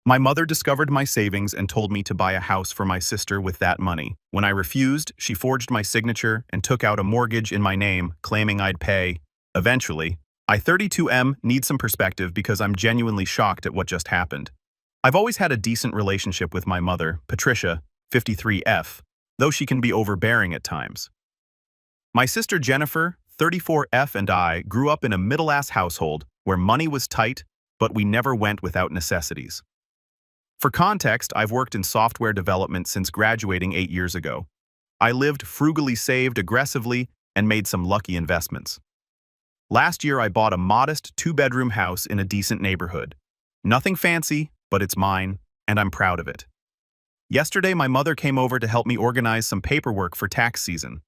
My mother discovered my savings and told me to buy a house for my sister with that money. When I refused, she forged my signature and took out a mortgage in my name, claiming I'd pay. Eventually, I 32M need some perspective because I'm genuinely shocked at what just happened. I've always had a decent relationship with my mother, Patricia, 53F, though she can be overbearing at times. My sister Jennifer, 34F, and I grew up in a middle-class household where money was tight, but we never went without necessities. For context, I've worked in software development since graduating 8 years ago. I lived frugally, saved aggressively, and made some lucky investments. Last year, I bought a modest 2-bedroom house in a decent neighborhood. Nothing fancy, but it's mine, and I'm proud of it. Yesterday, my mother came over to help me organize some paperwork for tax season.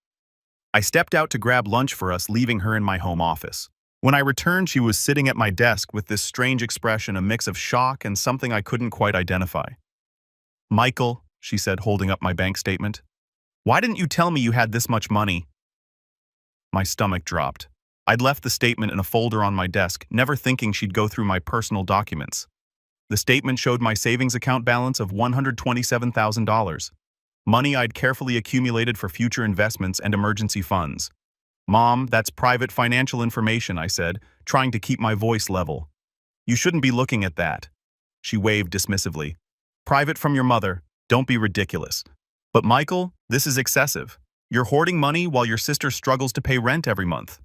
I stepped out to grab lunch for us, leaving her in my home office. When I returned, she was sitting at my desk with this strange expression, a mix of shock and something I couldn't quite identify. "Michael," she said, holding up my bank statement, "why didn't you tell me you had this much money?" My stomach dropped. I'd left the statement in a folder on my desk, never thinking she'd go through my personal documents. The statement showed my savings account balance of $127,000, money I'd carefully accumulated for future investments and emergency funds. "Mom, that's private financial information," I said, trying to keep my voice level. "You shouldn't be looking at that." She waved dismissively. "Private from your mother. Don't be ridiculous." "But Michael, this is excessive. You're hoarding money while your sister struggles to pay rent every month."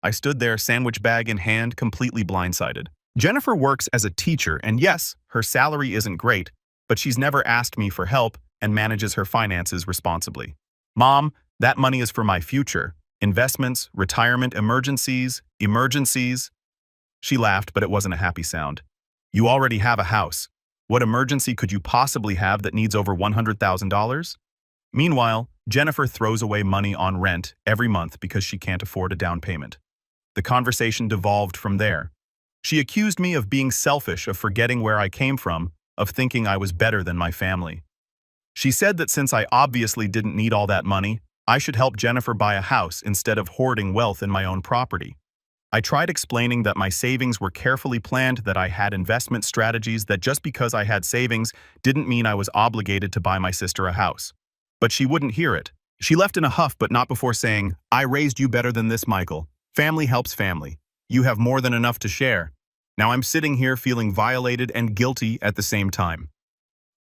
I stood there, sandwich bag in hand, completely blindsided. Jennifer works as a teacher, and yes, her salary isn't great, but she's never asked me for help and manages her finances responsibly. "Mom, that money is for my future. Investments, retirement, emergencies. She laughed, but it wasn't a happy sound. "You already have a house. What emergency could you possibly have that needs over $100,000? Meanwhile, Jennifer throws away money on rent every month because she can't afford a down payment. The conversation devolved from there. She accused me of being selfish, of forgetting where I came from, of thinking I was better than my family. She said that since I obviously didn't need all that money, I should help Jennifer buy a house instead of hoarding wealth in my own property. I tried explaining that my savings were carefully planned, that I had investment strategies, that just because I had savings didn't mean I was obligated to buy my sister a house. But she wouldn't hear it. She left in a huff, but not before saying, "I raised you better than this, Michael. Family helps family. You have more than enough to share." Now I'm sitting here feeling violated and guilty at the same time.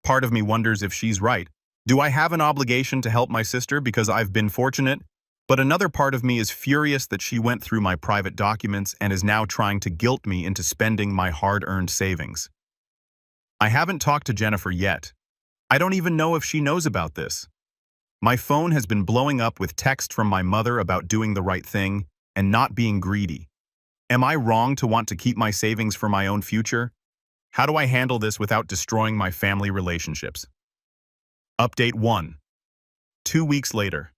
Part of me wonders if she's right. Do I have an obligation to help my sister because I've been fortunate? But another part of me is furious that she went through my private documents and is now trying to guilt me into spending my hard-earned savings. I haven't talked to Jennifer yet. I don't even know if she knows about this. My phone has been blowing up with text from my mother about doing the right thing and not being greedy. Am I wrong to want to keep my savings for my own future? How do I handle this without destroying my family relationships? Update 1. 2 weeks later.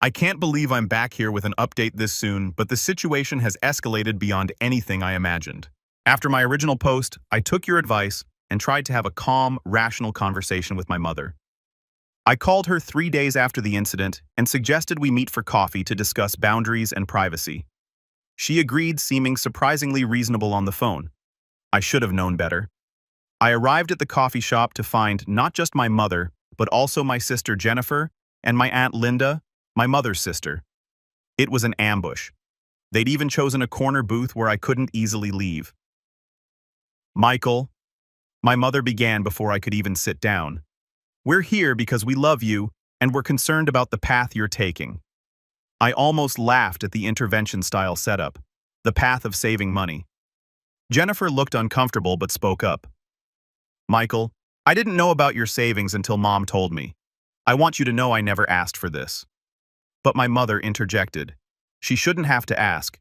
I can't believe I'm back here with an update this soon, but the situation has escalated beyond anything I imagined. After my original post, I took your advice and tried to have a calm, rational conversation with my mother. I called her 3 days after the incident and suggested we meet for coffee to discuss boundaries and privacy. She agreed, seeming surprisingly reasonable on the phone. I should have known better. I arrived at the coffee shop to find not just my mother, but also my sister Jennifer and my Aunt Linda, my mother's sister. It was an ambush. They'd even chosen a corner booth where I couldn't easily leave. "Michael," my mother began before I could even sit down, "we're here because we love you and we're concerned about the path you're taking." I almost laughed at the intervention-style setup, the path of saving money. Jennifer looked uncomfortable but spoke up. "Michael, I didn't know about your savings until Mom told me. I want you to know I never asked for this." But my mother interjected. "She shouldn't have to ask.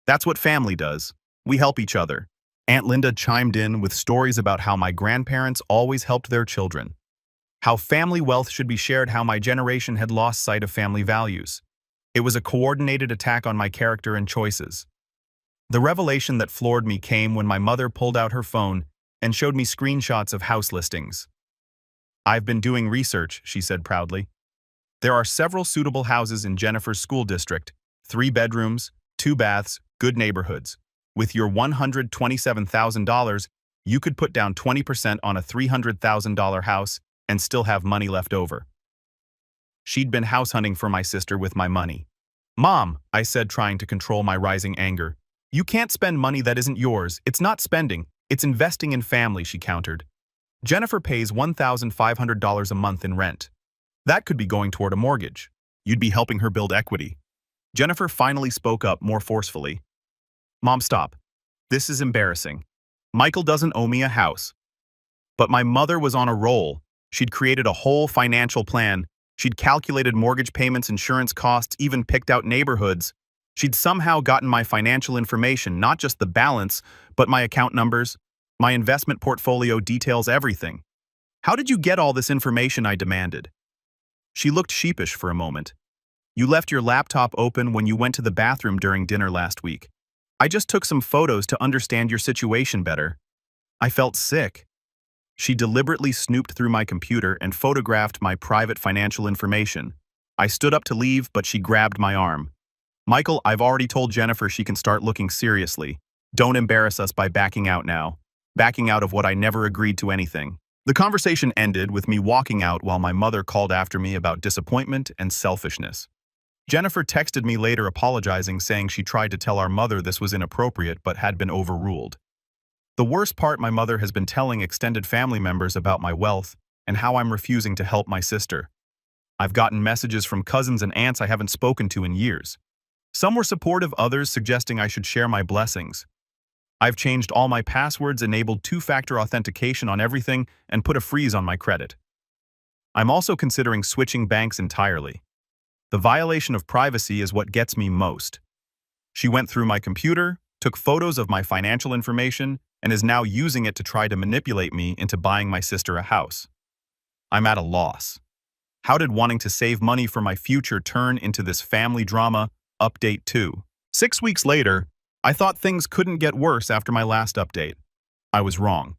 That's what family does. We help each other." Aunt Linda chimed in with stories about how my grandparents always helped their children, how family wealth should be shared, how my generation had lost sight of family values. It was a coordinated attack on my character and choices. The revelation that floored me came when my mother pulled out her phone and showed me screenshots of house listings. "I've been doing research," she said proudly. "There are several suitable houses in Jennifer's school district, 3 bedrooms, 2 baths, good neighborhoods. With your $127,000, You could put down 20% on a $300,000 house and still have money left over. She'd been house hunting for my sister with my money. Mom, I said, trying to control my rising anger. You can't spend money that isn't yours. It's not spending, it's investing in family, she countered. Jennifer pays $1,500 a month in rent. That could be going toward a mortgage. You'd be helping her build equity. Jennifer finally spoke up more forcefully. Mom, stop. This is embarrassing. Michael doesn't owe me a house. But my mother was on a roll. She'd created a whole financial plan. She'd calculated mortgage payments, insurance costs, even picked out neighborhoods. She'd somehow gotten my financial information, not just the balance, but my account numbers. My investment portfolio details everything. How did you get all this information? I demanded. She looked sheepish for a moment. You left your laptop open when you went to the bathroom during dinner last week. I just took some photos to understand your situation better. I felt sick. She deliberately snooped through my computer and photographed my private financial information. I stood up to leave, but she grabbed my arm. Michael, I've already told Jennifer she can start looking seriously. Don't embarrass us by backing out now. Backing out of what I never agreed to anything. The conversation ended with me walking out while my mother called after me about disappointment and selfishness. Jennifer texted me later apologizing, saying she tried to tell our mother this was inappropriate but had been overruled. The worst part, my mother has been telling extended family members about my wealth and how I'm refusing to help my sister. I've gotten messages from cousins and aunts I haven't spoken to in years. Some were supportive, others suggesting I should share my blessings. I've changed all my passwords, enabled two-factor authentication on everything, and put a freeze on my credit. I'm also considering switching banks entirely. The violation of privacy is what gets me most. She went through my computer, took photos of my financial information, and is now using it to try to manipulate me into buying my sister a house. I'm at a loss. How did wanting to save money for my future turn into this family drama? Update 2. 6 weeks later, I thought things couldn't get worse after my last update. I was wrong.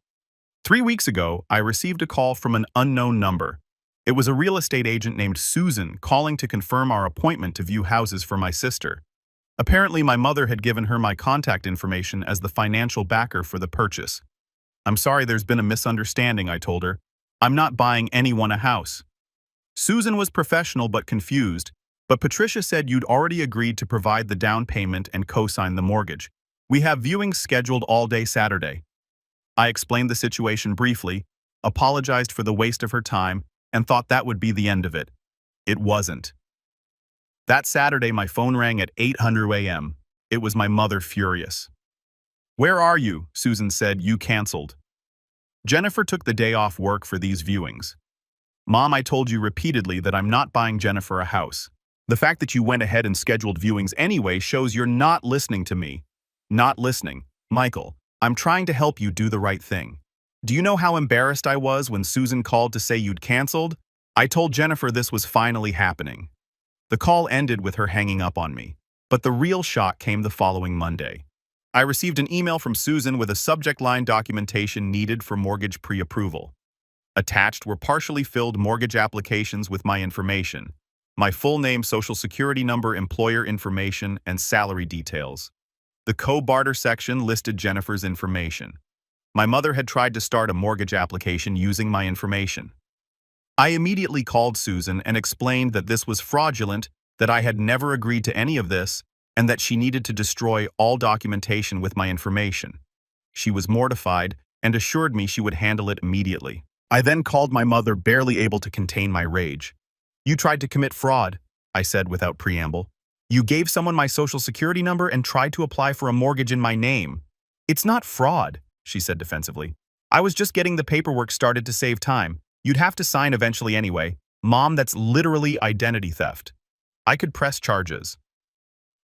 3 weeks ago, I received a call from an unknown number. It was a real estate agent named Susan calling to confirm our appointment to view houses for my sister. Apparently, my mother had given her my contact information as the financial backer for the purchase. I'm sorry, there's been a misunderstanding, I told her. I'm not buying anyone a house. Susan was professional but confused, but Patricia said you'd already agreed to provide the down payment and co-sign the mortgage. We have viewings scheduled all day Saturday. I explained the situation briefly, apologized for the waste of her time, and thought that would be the end of it. It wasn't. That Saturday, my phone rang at 8:00 a.m. It was my mother, furious. Where are you? Susan said. You canceled. Jennifer took the day off work for these viewings. Mom, I told you repeatedly that I'm not buying Jennifer a house. The fact that you went ahead and scheduled viewings anyway shows you're not listening to me. Not listening. Michael, I'm trying to help you do the right thing. Do you know how embarrassed I was when Susan called to say you'd canceled? I told Jennifer this was finally happening. The call ended with her hanging up on me. But the real shock came the following Monday. I received an email from Susan with a subject line: documentation needed for mortgage pre-approval. Attached were partially filled mortgage applications with my information. My full name, social security number, employer information, and salary details. The co-barter section listed Jennifer's information. My mother had tried to start a mortgage application using my information. I immediately called Susan and explained that this was fraudulent, that I had never agreed to any of this, and that she needed to destroy all documentation with my information. She was mortified and assured me she would handle it immediately. I then called my mother, barely able to contain my rage. You tried to commit fraud, I said without preamble. You gave someone my social security number and tried to apply for a mortgage in my name. It's not fraud, she said defensively. I was just getting the paperwork started to save time. You'd have to sign eventually anyway. Mom, that's literally identity theft. I could press charges.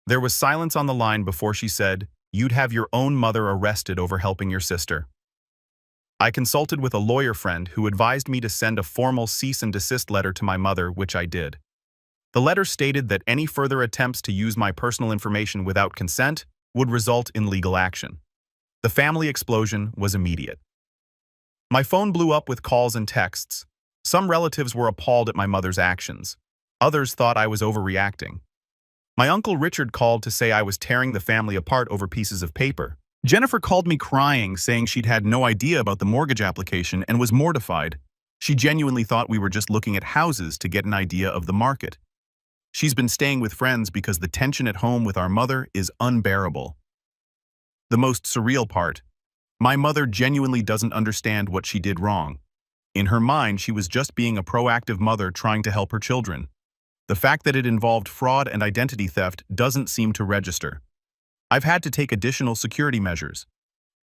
There was silence on the line before she said, you'd have your own mother arrested over helping your sister. I consulted with a lawyer friend who advised me to send a formal cease and desist letter to my mother, which I did. The letter stated that any further attempts to use my personal information without consent would result in legal action. The family explosion was immediate. My phone blew up with calls and texts. Some relatives were appalled at my mother's actions. Others thought I was overreacting. My uncle Richard called to say I was tearing the family apart over pieces of paper. Jennifer called me crying, saying she'd had no idea about the mortgage application and was mortified. She genuinely thought we were just looking at houses to get an idea of the market. She's been staying with friends because the tension at home with our mother is unbearable. The most surreal part, my mother genuinely doesn't understand what she did wrong. In her mind, she was just being a proactive mother trying to help her children. The fact that it involved fraud and identity theft doesn't seem to register. I've had to take additional security measures.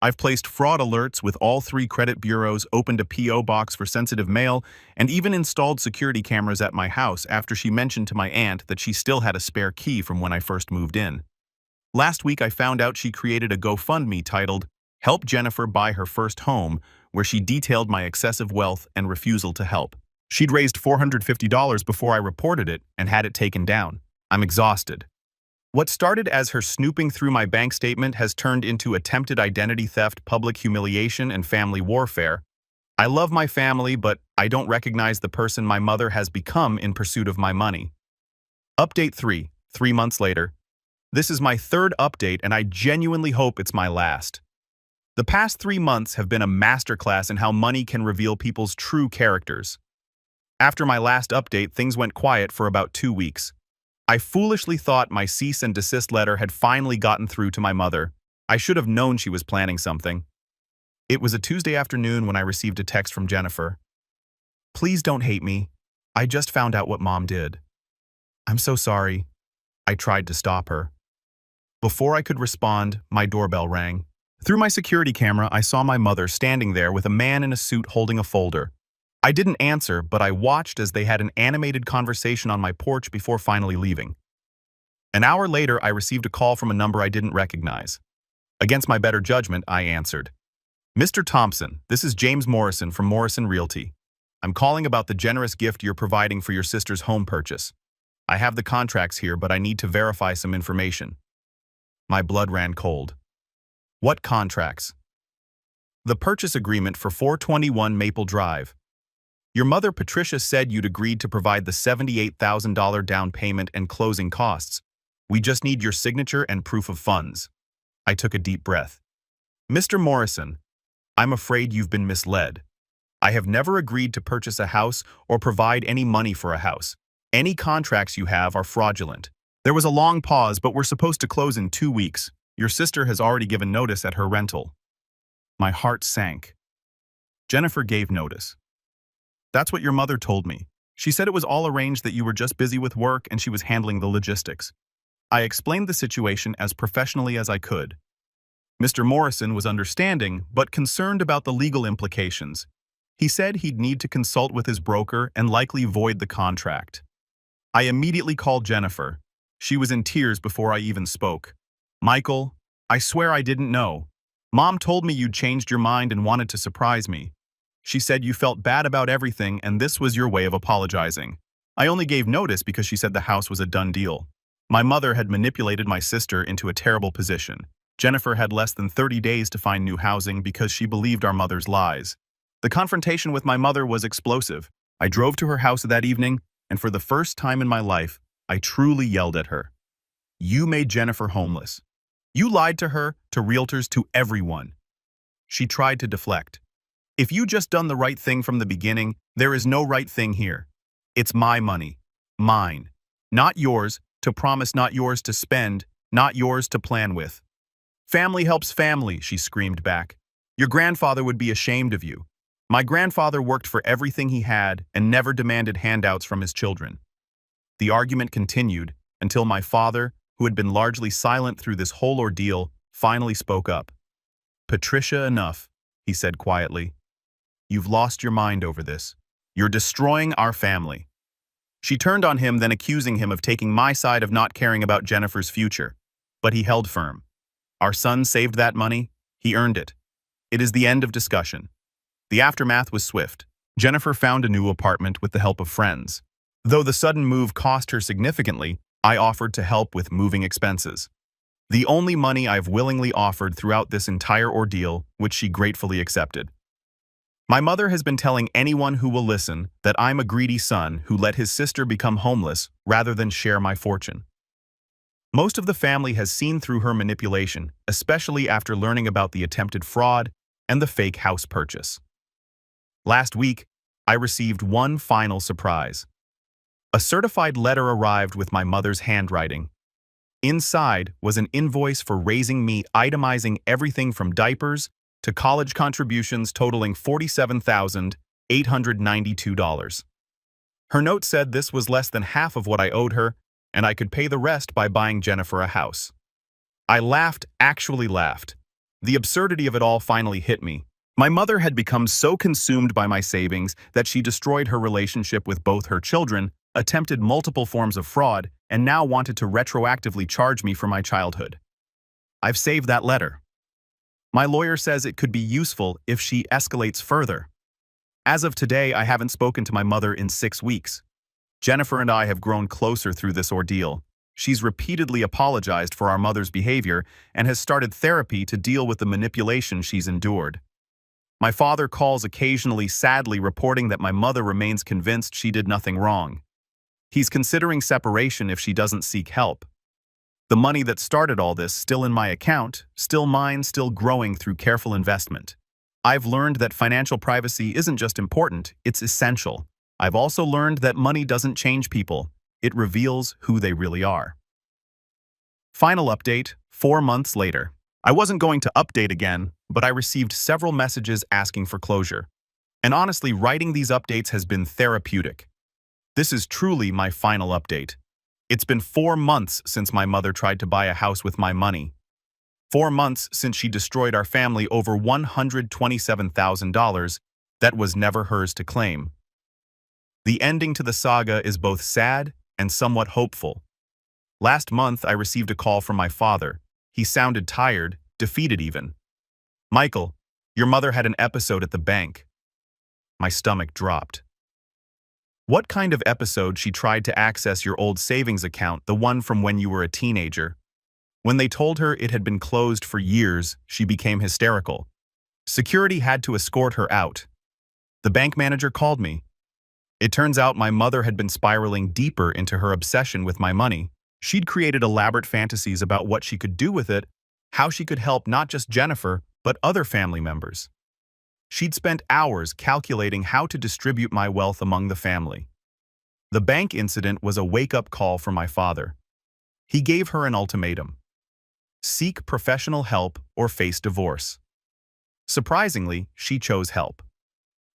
I've placed fraud alerts with all 3 credit bureaus, opened a P.O. box for sensitive mail, and even installed security cameras at my house after she mentioned to my aunt that she still had a spare key from when I first moved in. Last week I found out she created a GoFundMe titled, "Help Jennifer Buy Her First Home," where she detailed my excessive wealth and refusal to help. She'd raised $450 before I reported it and had it taken down. I'm exhausted. What started as her snooping through my bank statement has turned into attempted identity theft, public humiliation, and family warfare. I love my family, but I don't recognize the person my mother has become in pursuit of my money. Update 3, 3 months later. This is my 3rd update, and I genuinely hope it's my last. The past 3 months have been a masterclass in how money can reveal people's true characters. After my last update, things went quiet for about 2 weeks. I foolishly thought my cease and desist letter had finally gotten through to my mother. I should have known she was planning something. It was a Tuesday afternoon when I received a text from Jennifer. "Please don't hate me. I just found out what Mom did." "I'm so sorry." I tried to stop her. Before I could respond, my doorbell rang. Through my security camera, I saw my mother standing there with a man in a suit holding a folder. I didn't answer, but I watched as they had an animated conversation on my porch before finally leaving. An hour later, I received a call from a number I didn't recognize. Against my better judgment, I answered. "Mr. Thompson, this is James Morrison from Morrison Realty. I'm calling about the generous gift you're providing for your sister's home purchase. I have the contracts here, but I need to verify some information." My blood ran cold. "What contracts?" "The purchase agreement for 421 Maple Drive. Your mother Patricia said you'd agreed to provide the $78,000 down payment and closing costs. We just need your signature and proof of funds." I took a deep breath. "Mr. Morrison, I'm afraid you've been misled. I have never agreed to purchase a house or provide any money for a house. Any contracts you have are fraudulent." There was a long pause, but we're supposed to close in 2 weeks. Your sister has already given notice at her rental. My heart sank. Jennifer gave notice. "That's what your mother told me. She said it was all arranged, that you were just busy with work and she was handling the logistics." I explained the situation as professionally as I could. Mr. Morrison was understanding, but concerned about the legal implications. He said he'd need to consult with his broker and likely void the contract. I immediately called Jennifer. She was in tears before I even spoke. "Michael, I swear I didn't know. Mom told me you'd changed your mind and wanted to surprise me. She said you felt bad about everything and this was your way of apologizing. I only gave notice because she said the house was a done deal. My mother had manipulated my sister into a terrible position. Jennifer had less than 30 days to find new housing because she believed our mother's lies. The confrontation with my mother was explosive. I drove to her house that evening, and for the first time in my life, I truly yelled at her. "You made Jennifer homeless. You lied to her, to realtors, to everyone." She tried to deflect. "If you just done the right thing from the beginning, there is no right thing here. It's my money. Mine. Not yours, to promise, not yours to spend, not yours to plan with." "Family helps family," she screamed back. "Your grandfather would be ashamed of you. My grandfather worked for everything he had and never demanded handouts from his children." The argument continued until my father, who had been largely silent through this whole ordeal, finally spoke up. "Patricia, enough," he said quietly. "You've lost your mind over this. You're destroying our family." She turned on him, then accusing him of taking my side of not caring about Jennifer's future. But he held firm. Our son saved that money. He earned it. It is the end of discussion. The aftermath was swift. Jennifer found a new apartment with the help of friends. Though the sudden move cost her significantly, I offered to help with moving expenses. The only money I've willingly offered throughout this entire ordeal, which she gratefully accepted. My mother has been telling anyone who will listen that I'm a greedy son who let his sister become homeless rather than share my fortune. Most of the family has seen through her manipulation, especially after learning about the attempted fraud and the fake house purchase. Last week, I received one final surprise. A certified letter arrived with my mother's handwriting. Inside was an invoice for raising me, itemizing everything from diapers to college contributions totaling $47,892. Her note said this was less than half of what I owed her, and I could pay the rest by buying Jennifer a house. I laughed, actually laughed. The absurdity of it all finally hit me. My mother had become so consumed by my savings that she destroyed her relationship with both her children, attempted multiple forms of fraud, and now wanted to retroactively charge me for my childhood. I've saved that letter. My lawyer says it could be useful if she escalates further. As of today, I haven't spoken to my mother in 6 weeks. Jennifer and I have grown closer through this ordeal. She's repeatedly apologized for our mother's behavior and has started therapy to deal with the manipulation she's endured. My father calls occasionally, sadly reporting that my mother remains convinced she did nothing wrong. He's considering separation if she doesn't seek help. The money that started all this still in my account, still mine, still growing through careful investment. I've learned that financial privacy isn't just important, it's essential. I've also learned that money doesn't change people, it reveals who they really are. Final update, 4 months later. I wasn't going to update again, but I received several messages asking for closure. And honestly, writing these updates has been therapeutic. This is truly my final update. It's been 4 months since my mother tried to buy a house with my money. 4 months since she destroyed our family over $127,000 that was never hers to claim. The ending to the saga is both sad and somewhat hopeful. Last month, I received a call from my father. He sounded tired, defeated even. "Michael, your mother had an episode at the bank." My stomach dropped. "What kind of episode?" "She tried to access your old savings account, the one from when you were a teenager." When they told her it had been closed for years, she became hysterical. Security had to escort her out. The bank manager called me. It turns out my mother had been spiraling deeper into her obsession with my money. She'd created elaborate fantasies about what she could do with it, how she could help not just Jennifer, but other family members. She'd spent hours calculating how to distribute my wealth among the family. The bank incident was a wake-up call for my father. He gave her an ultimatum: seek professional help or face divorce. Surprisingly, she chose help.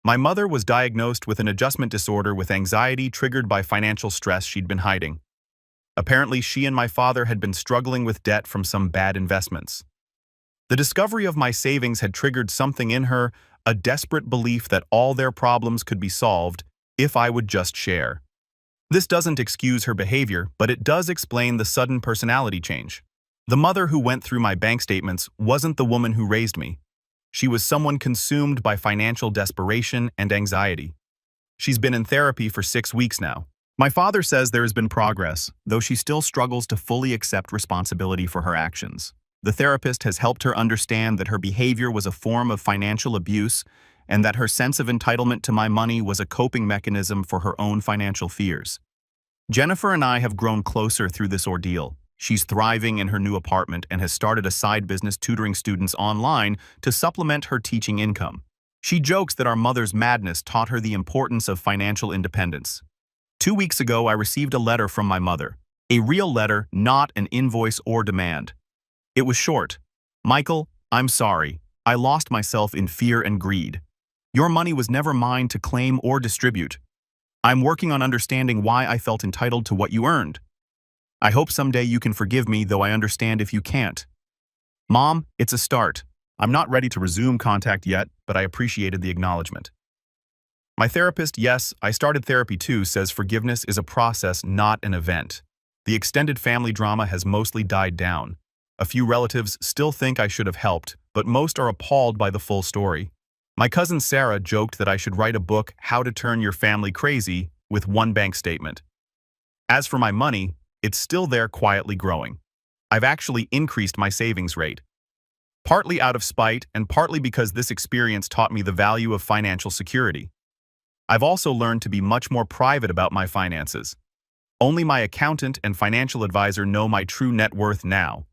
My mother was diagnosed with an adjustment disorder with anxiety triggered by financial stress she'd been hiding. Apparently, she and my father had been struggling with debt from some bad investments. The discovery of my savings had triggered something in her, a desperate belief that all their problems could be solved if I would just share. This doesn't excuse her behavior, but it does explain the sudden personality change. The mother who went through my bank statements wasn't the woman who raised me. She was someone consumed by financial desperation and anxiety. She's been in therapy for 6 weeks now. My father says there has been progress, though she still struggles to fully accept responsibility for her actions. The therapist has helped her understand that her behavior was a form of financial abuse and that her sense of entitlement to my money was a coping mechanism for her own financial fears. Jennifer and I have grown closer through this ordeal. She's thriving in her new apartment and has started a side business tutoring students online to supplement her teaching income. She jokes that our mother's madness taught her the importance of financial independence. 2 weeks ago, I received a letter from my mother. A real letter, not an invoice or demand. It was short. "Michael, I'm sorry. I lost myself in fear and greed. Your money was never mine to claim or distribute. I'm working on understanding why I felt entitled to what you earned. I hope someday you can forgive me, though I understand if you can't. Mom, it's a start. I'm not ready to resume contact yet, but I appreciated the acknowledgement." My therapist, yes, I started therapy too, says forgiveness is a process, not an event. The extended family drama has mostly died down. A few relatives still think I should have helped, but most are appalled by the full story. My cousin Sarah joked that I should write a book, How to Turn Your Family Crazy, with one bank statement. As for my money, it's still there quietly growing. I've actually increased my savings rate. Partly out of spite and partly because this experience taught me the value of financial security. I've also learned to be much more private about my finances. Only my accountant and financial advisor know my true net worth now.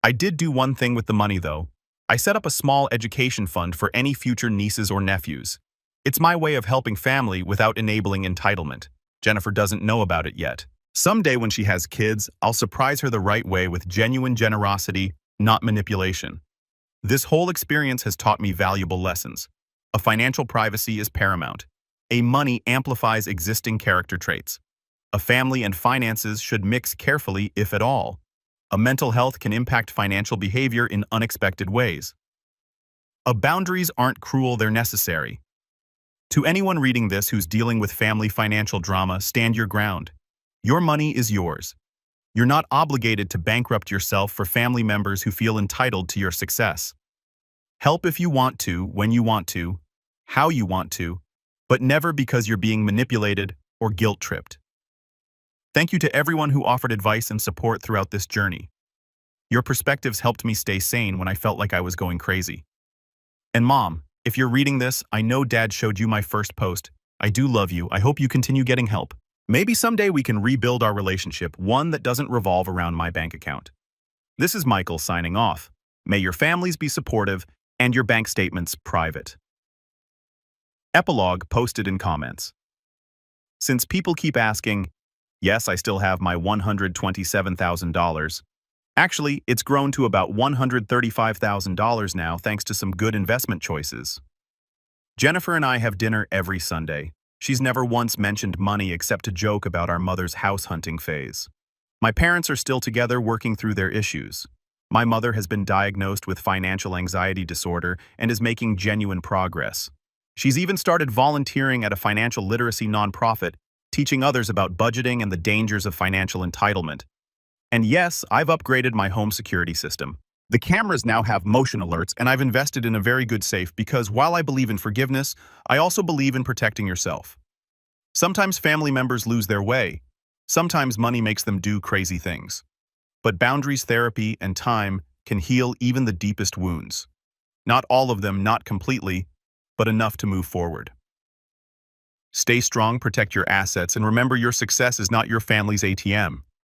I did do one thing with the money, though. I set up a small education fund for any future nieces or nephews. It's my way of helping family without enabling entitlement. Jennifer doesn't know about it yet. Someday when she has kids, I'll surprise her the right way with genuine generosity, not manipulation. This whole experience has taught me valuable lessons. A financial privacy is paramount. A money amplifies existing character traits. A family and finances should mix carefully, if at all. A mental health can impact financial behavior in unexpected ways. Boundaries aren't cruel, they're necessary. To anyone reading this who's dealing with family financial drama, stand your ground. Your money is yours. You're not obligated to bankrupt yourself for family members who feel entitled to your success. Help if you want to, when you want to, how you want to, but never because you're being manipulated or guilt-tripped. Thank you to everyone who offered advice and support throughout this journey. Your perspectives helped me stay sane when I felt like I was going crazy. And Mom, if you're reading this, I know Dad showed you my first post. I do love you. I hope you continue getting help. Maybe someday we can rebuild our relationship, one that doesn't revolve around my bank account. This is Michael signing off. May your families be supportive and your bank statements private. Epilogue posted in comments. Since people keep asking, yes, I still have my $127,000. Actually, it's grown to about $135,000 now thanks to some good investment choices. Jennifer and I have dinner every Sunday. She's never once mentioned money except to joke about our mother's house hunting phase. My parents are still together working through their issues. My mother has been diagnosed with financial anxiety disorder and is making genuine progress. She's even started volunteering at a financial literacy nonprofit, teaching others about budgeting and the dangers of financial entitlement. And yes, I've upgraded my home security system. The cameras now have motion alerts, and I've invested in a very good safe because while I believe in forgiveness, I also believe in protecting yourself. Sometimes family members lose their way. Sometimes money makes them do crazy things. But boundaries, therapy, and time can heal even the deepest wounds. Not all of them, not completely, but enough to move forward. Stay strong, protect your assets, and remember your success is not your family's ATM.